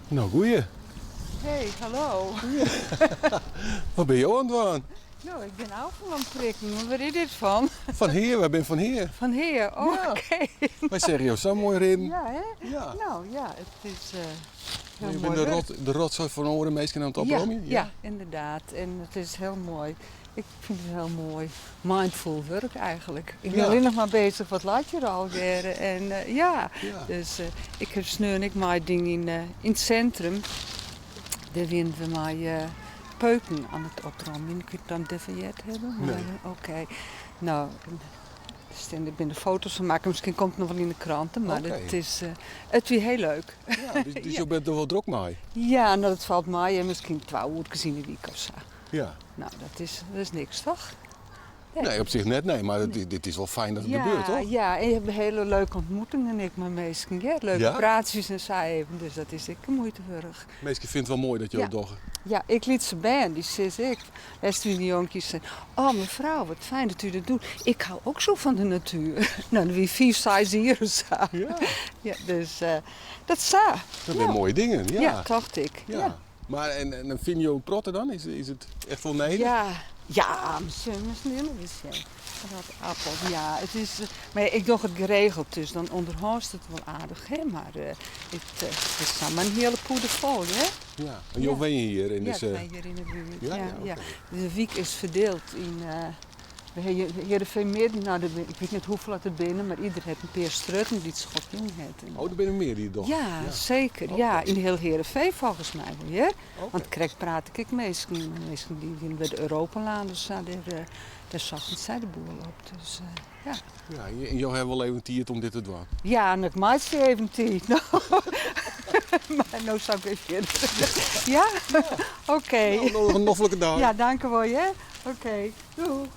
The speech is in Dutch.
Nou, goeie. Hey, hallo. Wat ben je aan het doen? Nou, ik ben afval aan het prikken, maar waar is dit van? Van hier, wij zijn van hier. Van hier, oh, Ja. oké. Wij zeggen jou zo mooi reden. Ja, hè? Ja. Nou, ja, het is heel Je mooi bent werk. de rotzooi van oren meestal aan het Ja, opruimen? ja, inderdaad. En het is heel mooi. Ik vind het heel mooi. Mindful werk eigenlijk. Ik ben Ja. alleen nog maar bezig wat laat je er al leren. En ja, Ja. dus ik heb sneu ik mijn ding in het centrum. Daar winnen we mijn peuken aan het opruimen. Ik weet dan definieerd hebben, maar Nee. oké. Nou, er zijn foto's van maken. Misschien komt het nog wel in de kranten, maar Oké. het weer heel leuk. Ja, dus je bent er wel druk mee. Ja, nou, dat valt mij misschien 2 uur in de week of zo. Ja. Nou, dat is niks, toch? Nee, op zich net nee, maar dit is wel fijn dat het gebeurt, toch? Ja, en je hebt hele leuke ontmoetingen, ik met mensen. Ja, leuke Ja? praatjes en zo even, dus dat is zeker moeite waard. Meestal vindt het wel mooi dat je Ja. ook toch. Ja, ik liet ze bij, die zei ik. Les toen die jonkies zeiden, oh mevrouw, wat fijn dat u dat doet. Ik hou ook zo van de natuur. Nou, dan wie 5, 6 hier of zo. Ja, Ja, dus dat is zo. dat zijn mooie dingen. Ja. Ja, dacht ik. Ja. Maar en een Vigno Protte dan? Is het echt wel nee? Ja, misschien is appel. Ja, het is, maar ik doe het geregeld, dus dan onderhoust het wel aardig, hè. Maar het is samen een hele poeder vol, hè. Ja. En jou ben je hier in Ja, dus, ik ben hier in de buurt. ja, Ja, ja, ja. oké. De week is verdeeld in Heerenveen meer. Nou, ik weet niet hoeveel het er binnen, maar ieder heeft een paar struiten die het schotting heeft. Oh, er ben er meer die toch? Ja, zeker. Oké. Ja, in heel Heerenveen volgens mij wel, hè? Oké. Want krijg praat ik meestal die in de Europalaan, dus daar zag zij de boel op. Dus ja. Ja, en jou hebben wel even tijd om dit te doen. Ja, en ik maak ze even tijd. Nou, maar nou zou ik even verder. Ja? Oké. Nou, nog een noffelijke dag. Ja, dank u wel, hè? Oké. Doei.